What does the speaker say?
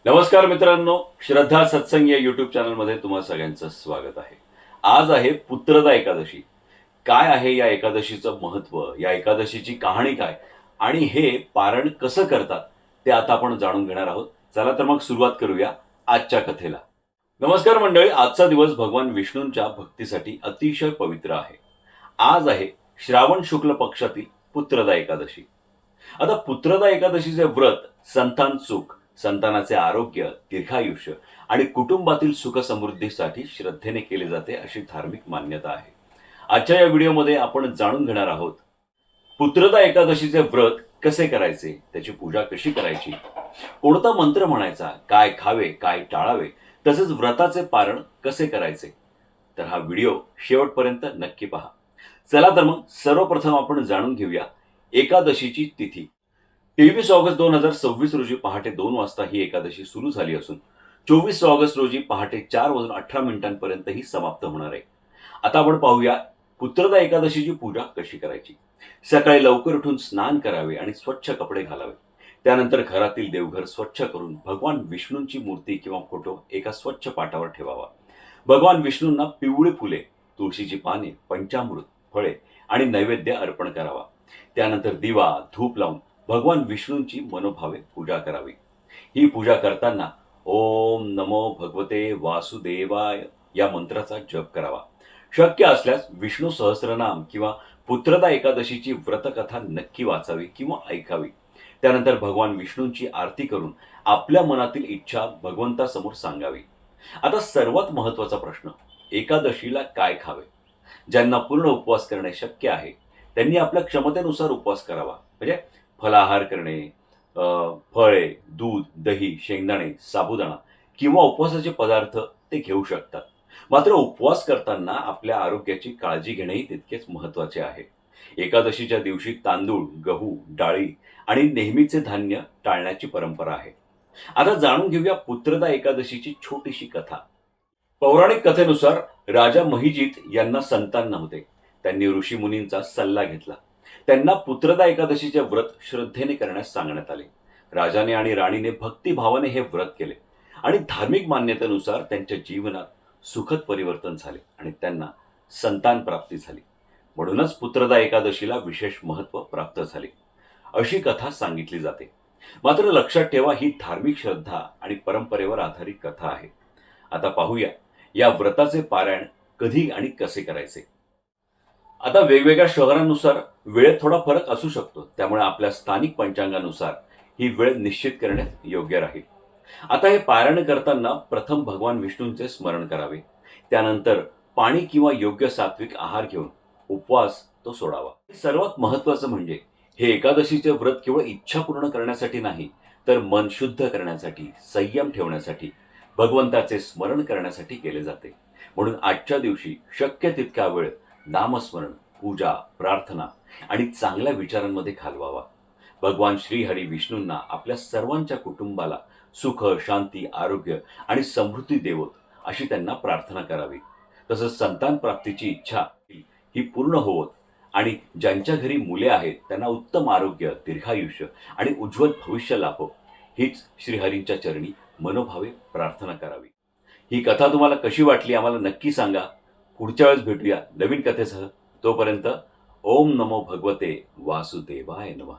नमस्कार मित्रांनो, श्रद्धा सत्संग या युट्यूब चॅनलमध्ये तुम्हा सगळ्यांचं स्वागत आहे. आज आहे पुत्रदा एकादशी. काय आहे या एकादशीचं महत्त्व, या एकादशीची कहाणी काय आणि हे पारण कसं करतात ते आता आपण जाणून घेणार आहोत. चला तर मग सुरुवात करूया आजच्या कथेला. नमस्कार मंडळी, आजचा दिवस भगवान विष्णूंच्या भक्तीसाठी अतिशय पवित्र आहे. आज आहे श्रावण शुक्ल पक्षातील पुत्रदा एकादशी. आता पुत्रदा एकादशीचे व्रत संतान सुख, संतानाचे आरोग्य, दीर्घायुष्य आणि कुटुंबातील सुख समृद्धीसाठी श्रद्धेने केले जाते अशी धार्मिक मान्यता आहे. आजच्या या व्हिडिओमध्ये आपण जाणून घेणार आहोत पुत्रदा एकादशीचे व्रत कसे करायचे, त्याची पूजा कशी करायची, कोणता मंत्र म्हणायचा, काय खावे काय टाळावे, तसेच व्रताचे पारण कसे करायचे. तर हा व्हिडिओ शेवटपर्यंत नक्की पहा. चला तर मग सर्वप्रथम आपण जाणून घेऊया एकादशीची तिथी. 23 ऑगस्ट 2026 रोजी पहाटे 2 वाजता ही एकादशी सुरू झाली असून 24 ऑगस्ट रोजी पहाटे 4:18 ही समाप्त होणार आहे. आता आपण पाहूया पुत्रदा एकादशीची पूजा कशी करायची. सकाळी लवकर उठून स्नान करावे आणि स्वच्छ कपडे घालावे. त्यानंतर घरातील देवघर स्वच्छ करून भगवान विष्णूंची मूर्ती किंवा फोटो एका स्वच्छ पाटावर ठेवावा. भगवान विष्णूंना पिवळी फुले, तुळशीची पाने, पंचामृत, फळे आणि नैवेद्य अर्पण करावा. त्यानंतर दिवा धूप लावून भगवान विष्णूंची मनोभावे पूजा करावी. ही पूजा करताना ओम नमो भगवते वासुदेवाय या मंत्राचा जप करावा. शक्य असल्यास विष्णू सहस्रनाम किंवा पुत्रदा एकादशीची व्रतकथा नक्की वाचावी किंवा ऐकावी. त्यानंतर भगवान विष्णूंची आरती करून आपल्या मनातील इच्छा भगवंतासमोर सांगावी. आता सर्वात महत्त्वाचा प्रश्न, एकादशीला काय खावे. ज्यांना पूर्ण उपवास करणे शक्य आहे त्यांनी आपल्या क्षमतेनुसार उपवास करावा. म्हणजे फलाहार करणे, फळे, दूध, दही, शेंगदाणे, साबुदाणा किंवा उपवासाचे पदार्थ ते घेऊ शकतात. मात्र उपवास करताना आपल्या आरोग्याची काळजी घेणेही तितकेच महत्त्वाचे आहे. एकादशीच्या दिवशी तांदूळ, गहू, डाळी आणि नेहमीचे धान्य टाळण्याची परंपरा आहे. आता जाणून घेऊया पुत्रदा एकादशीची छोटीशी कथा. पौराणिक कथेनुसार राजा महिजित यांना संतान नव्हते. त्यांनी ऋषीमुनींचा सल्ला घेतला. त्यांना पुत्रदा एकादशीचे व्रत श्रद्धेने करण्यास सांगण्यात आले. राजाने आणि राणीने भक्तिभावाने हे व्रत केले आणि धार्मिक मान्यतेनुसार त्यांच्या जीवनात सुखद परिवर्तन झाले आणि त्यांना संतान प्राप्ती झाली. म्हणूनच पुत्रदा एकादशीला विशेष महत्त्व प्राप्त झाले अशी कथा सांगितली जाते. मात्र लक्षात ठेवा, ही धार्मिक श्रद्धा आणि परंपरेवर आधारित कथा आहे. आता पाहूया या व्रताचे पारायण कधी आणि कसे करायचे. आता वेगवेगळ्या शहरांनुसार वेळेत थोडा फरक असू शकतो, त्यामुळे आपल्या स्थानिक पंचांगानुसार ही वेळ निश्चित करण्यात योग्य राहील. आता हे पारायण करताना प्रथम भगवान विष्णूंचे स्मरण करावे. त्यानंतर पाणी किंवा योग्य सात्विक आहार घेऊन उपवास तो सोडावा. सर्वात महत्त्वाचं म्हणजे हे एकादशीचे व्रत केवळ इच्छा पूर्ण करण्यासाठी नाही, तर मन शुद्ध करण्यासाठी, संयम ठेवण्यासाठी, भगवंताचे स्मरण करण्यासाठी केले जाते. म्हणून आजच्या दिवशी शक्य तितका वेळ नामस्मरण, पूजा, प्रार्थना आणि चांगल्या विचारांमध्ये घालवावा. भगवान श्रीहरी विष्णूंना आपल्या सर्वांच्या कुटुंबाला सुख, शांती, आरोग्य आणि समृद्धी देवोत अशी त्यांना प्रार्थना करावी. तसंच संतान प्राप्तीची इच्छा ही पूर्ण होवोत आणि ज्यांच्या घरी मुले आहेत त्यांना उत्तम आरोग्य, दीर्घायुष्य आणि उज्ज्वल भविष्य लाभो, हीच श्रीहरींच्या चरणी मनोभावे प्रार्थना करावी. ही कथा तुम्हाला कशी वाटली आम्हाला नक्की सांगा. पुढच्या वेळेस भेटूया नवीन कथेसह. तोपर्यंत ओम नमो भगवते वासुदेवाय नमः.